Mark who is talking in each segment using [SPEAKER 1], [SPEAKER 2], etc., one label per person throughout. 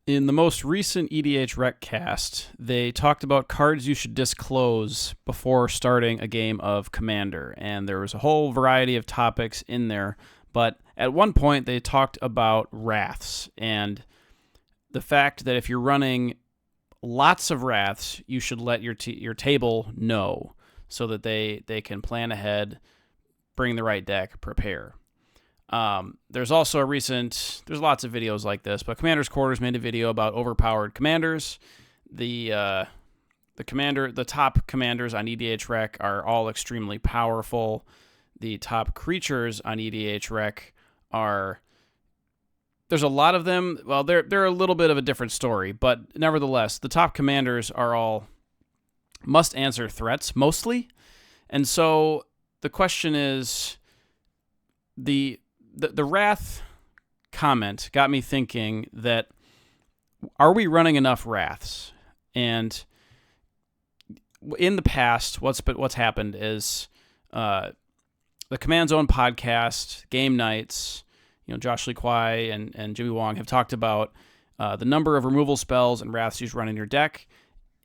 [SPEAKER 1] In the most recent EDH Recast, they talked about cards you should disclose before starting a game of Commander, and there was a whole variety of topics in there. But at one point, they talked about Wraths and the fact that if you're running lots of Wraths, you should let your table know so that they can plan ahead, bring the right deck, prepare. There's also there's lots of videos like this, but Commander's Quarters made a video about overpowered commanders. The top commanders on EDH Rec are all extremely powerful. The top creatures on EDH Rec there's a lot of them. Well, they're a little bit of a different story, but nevertheless, the top commanders are all must answer threats mostly. And so the question is, the Wrath comment got me thinking that, are we running enough Wraths? And in the past, what's happened is the Command Zone podcast, game nights, Josh Lee Kwai and Jimmy Wong have talked about the number of removal spells and Wraths you run in your deck.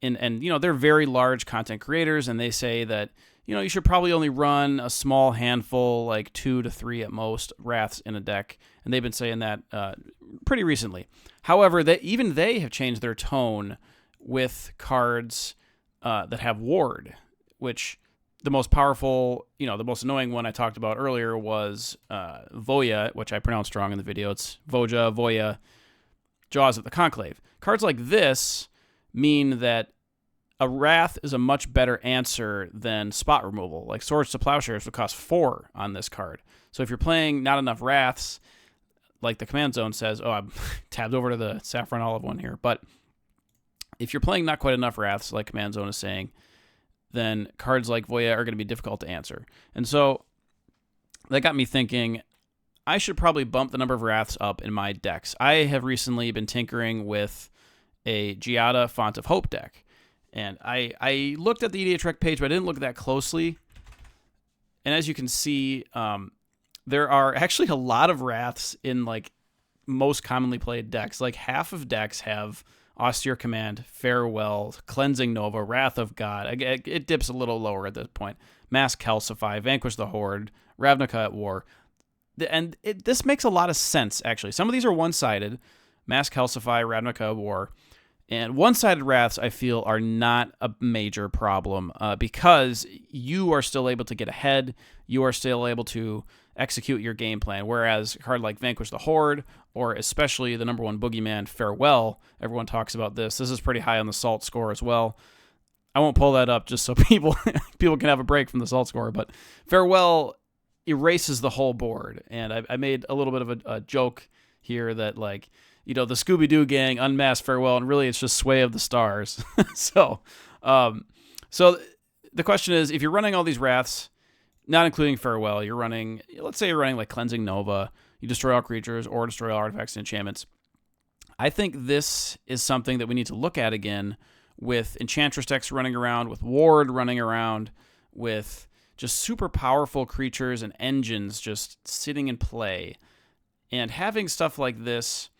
[SPEAKER 1] And they're very large content creators, and they say that you should probably only run a small handful, like 2 to 3 at most, Wraths in a deck. And they've been saying that pretty recently. However, even they have changed their tone with cards that have Ward, which the most powerful, the most annoying one I talked about earlier was Voya, which I pronounced wrong in the video. It's Voja, Voya, Jaws of the Conclave. Cards like this mean that a Wrath is a much better answer than spot removal. Like Swords to Plowshares would cost 4 on this card. So if you're playing not enough Wraths, like the Command Zone says, I'm tabbed over to the Saffron Olive one here, but if you're playing not quite enough Wraths, like Command Zone is saying, then cards like Voya are going to be difficult to answer. And so that got me thinking, I should probably bump the number of Wraths up in my decks. I have recently been tinkering with a Giada Font of Hope deck. And I looked at the EDH Rec page, but I didn't look that closely. And as you can see, there are actually a lot of Wraths in like most commonly played decks. Like half of decks have Austere Command, Farewell, Cleansing Nova, Wrath of God. It dips a little lower at this point. Mass Calcify, Vanquish the Horde, Ravnica at War. And this makes a lot of sense, actually. Some of these are one-sided. Mass Calcify, Ravnica at War. And one-sided Wraths, I feel, are not a major problem because you are still able to get ahead. You are still able to execute your game plan. Whereas a card like Vanquish the Horde, or especially the number 1 Boogeyman, Farewell, everyone talks about this. This is pretty high on the SALT score as well. I won't pull that up just so people can have a break from the SALT score, but Farewell erases the whole board. And I made a little bit of a joke here that, like, the Scooby-Doo gang unmasked Farewell, and really it's just Sway of the Stars. So the question is, if you're running all these Wraths, not including Farewell, let's say you're running like Cleansing Nova, you destroy all creatures or destroy all artifacts and enchantments. I think this is something that we need to look at again with Enchantress decks running around, with Ward running around, with just super powerful creatures and engines just sitting in play. And having stuff like this.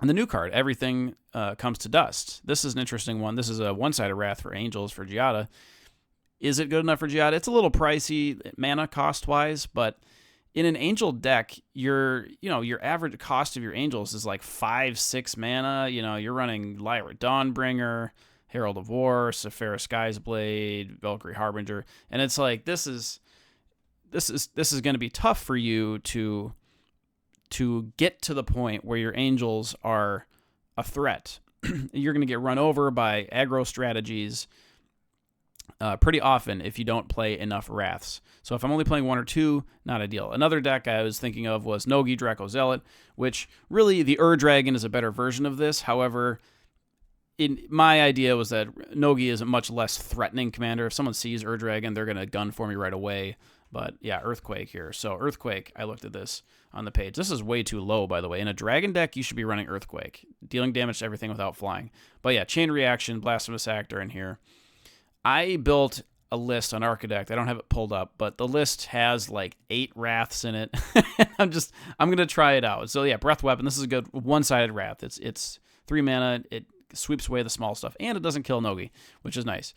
[SPEAKER 1] And the new card, Everything Comes to Dust. This is an interesting one. This is a one-sided Wrath for Angels for Giada. Is it good enough for Giada? It's a little pricey mana cost-wise, but in an Angel deck, your average cost of your Angels is like 5-6 mana. You're running Lyra Dawnbringer, Herald of War, Sephara Skysblade, Valkyrie Harbinger, and it's like this is going to be tough for you to get to the point where your Angels are a threat. You're going to get run over by aggro strategies pretty often if you don't play enough Wraths. So if I'm only playing 1 or 2, not ideal. Another deck I was thinking of was Nogi Draco Zealot, which really the Dragon is a better version of this. However, my idea was that Nogi is a much less threatening commander. If someone sees Dragon, they're going to gun for me right away. But yeah, Earthquake here. So Earthquake, I looked at this on the page. This is way too low, by the way. In a Dragon deck, you should be running Earthquake, dealing damage to everything without flying. But yeah, Chain Reaction, Blasphemous Act are in here. I built a list on Archidekt. I don't have it pulled up, but the list has like 8 Wraths in it. I'm gonna try it out. So yeah, Breath Weapon. This is a good one-sided Wrath. It's 3 mana. It sweeps away the small stuff, and it doesn't kill Nogi, which is nice.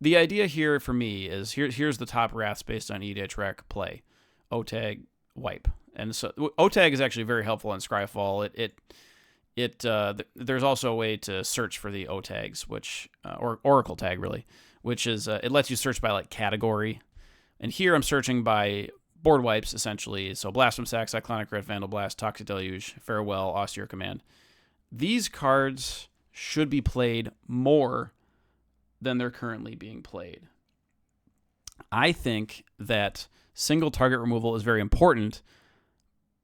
[SPEAKER 1] The idea here for me is here's the top Wraths based on EDHREC play. OTAG, wipe. And so OTAG is actually very helpful in Scryfall. There's also a way to search for the OTAGs, which or Oracle tag really, which is it lets you search by like category. And here I'm searching by board wipes essentially. So Blasphemous Axe, Cyclonic Rift, Vandal Blast, Toxic Deluge, Farewell, Austere Command. These cards should be played more than they're currently being played. I think that single target removal is very important,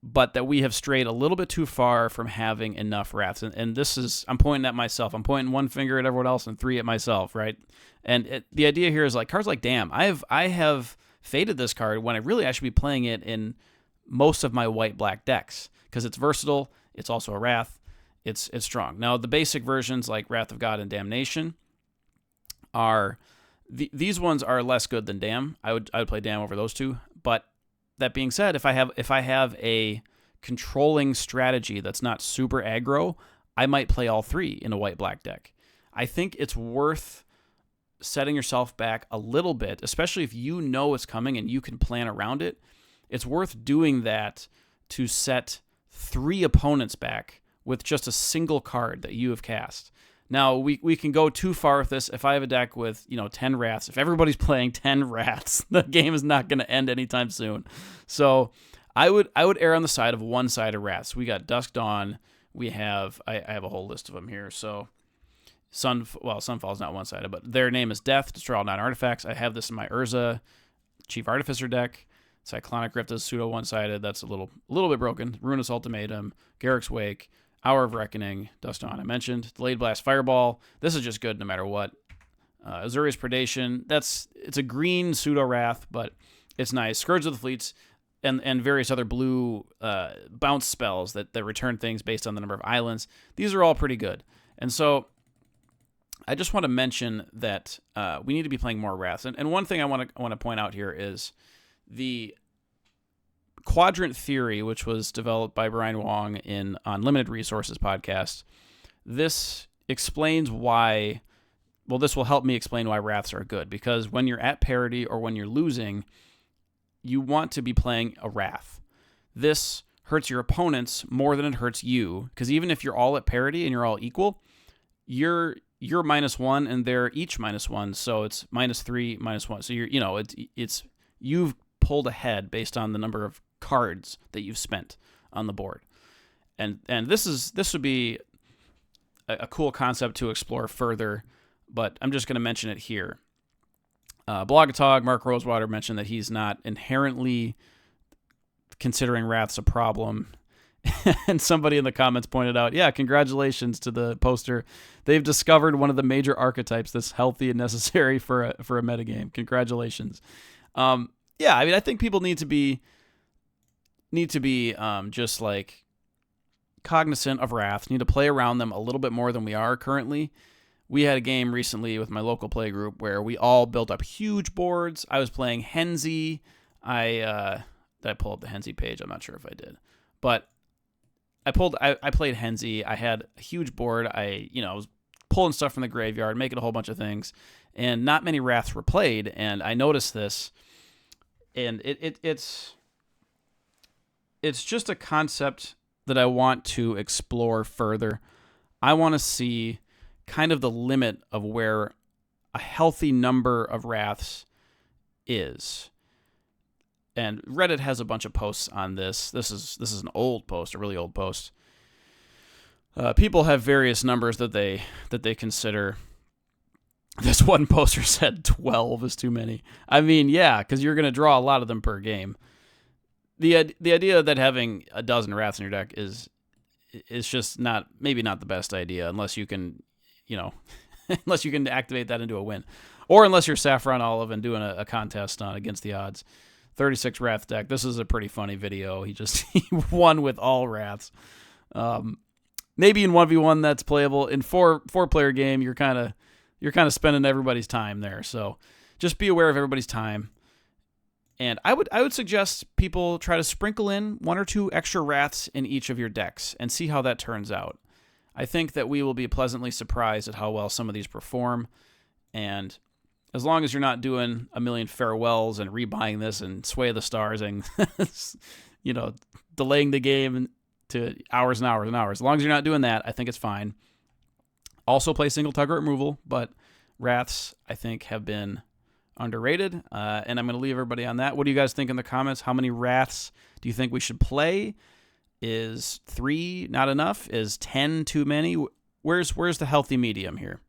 [SPEAKER 1] but that we have strayed a little bit too far from having enough Wraths. And this is, I'm pointing at myself. I'm pointing one finger at everyone else and 3 at myself, right? And the idea here is like cards like Damn. I have faded this card when I should be playing it in most of my white-black decks because it's versatile. It's also a Wrath. It's strong. Now, the basic versions like Wrath of God and Damnation are... these ones are less good than Damn. I would play Damn over those two. But that being said, if I have a controlling strategy that's not super aggro, I might play all 3 in a white-black deck. I think it's worth setting yourself back a little bit, especially if you know it's coming and you can plan around it. It's worth doing that to set 3 opponents back with just a single card that you have cast. Now, we can go too far with this. If I have a deck with, 10 Wraths, if everybody's playing 10 Wraths, the game is not going to end anytime soon. So I would err on the side of one-sided Wraths. We got Dusk Dawn. We have, I have a whole list of them here. So Sunfall is not one-sided, but their name is Death, destroy all 9 artifacts. I have this in my Urza Chief Artificer deck. Cyclonic Rift is pseudo one-sided. That's a little bit broken. Ruinous Ultimatum, Garruk's Wake, Hour of Reckoning, Dust Dawn I mentioned, Delayed Blast Fireball. This is just good no matter what. Azorius Predation. It's a green pseudo Wrath, but it's nice. Scourge of the Fleets and various other blue bounce spells that return things based on the number of islands. These are all pretty good. And so I just want to mention that we need to be playing more Wraths. And one thing I want to point out here is the quadrant theory, which was developed by Brian Wong on Limited Resources podcast. This explains why. Well, this will help me explain why Wraths are good, because when you're at parity or when you're losing, you want to be playing a Wrath. This hurts your opponents more than it hurts you, because even if you're all at parity and you're all equal, you're -1 and they're each -1, so it's -3, -1. So it's you've pulled ahead based on the number of cards that you've spent on the board, and this would be a cool concept to explore further, but I'm just going to mention it here. Blogatog, Mark Rosewater mentioned that he's not inherently considering Wraths a problem. And somebody in the comments pointed out, yeah, congratulations to the poster. They've discovered one of the major archetypes that's healthy and necessary for a metagame. Congratulations. Yeah, I mean, I think people need to be just like cognizant of Wraths, need to play around them a little bit more than we are currently. We had a game recently with my local play group where we all built up huge boards. I was playing Henzi. Did I pull up the Henzi page? I'm not sure if I did, but I played Henzi. I had a huge board. I was pulling stuff from the graveyard, making a whole bunch of things, and not many Wraths were played. And I noticed this, and it's just a concept that I want to explore further. I want to see kind of the limit of where a healthy number of Wraths is. And Reddit has a bunch of posts on this. This is an old post, a really old post. People have various numbers that they consider. This one poster said 12 is too many. I mean, yeah, because you're going to draw a lot of them per game. The idea that having a dozen Wraths in your deck is just maybe not the best idea unless you can, unless you can activate that into a win, or unless you're Saffron Olive and doing a contest on Against the Odds. 36 Wrath deck. This is a pretty funny video. He won with all Wraths. Maybe in 1v1 that's playable. In four player game, you're kind of spending everybody's time there. So just be aware of everybody's time. And I would suggest people try to sprinkle in 1 or 2 extra Wraths in each of your decks and see how that turns out. I think that we will be pleasantly surprised at how well some of these perform. And as long as you're not doing a million farewells and rebuying this and Sway of the Stars and, delaying the game to hours and hours and hours. As long as you're not doing that, I think it's fine. Also play single target removal, but Wraths, I think, have been underrated. And I'm going to leave everybody on that. What do you guys think in the comments? How many Wraths do you think we should play? Is 3 not enough? Is 10 too many? Where's the healthy medium here?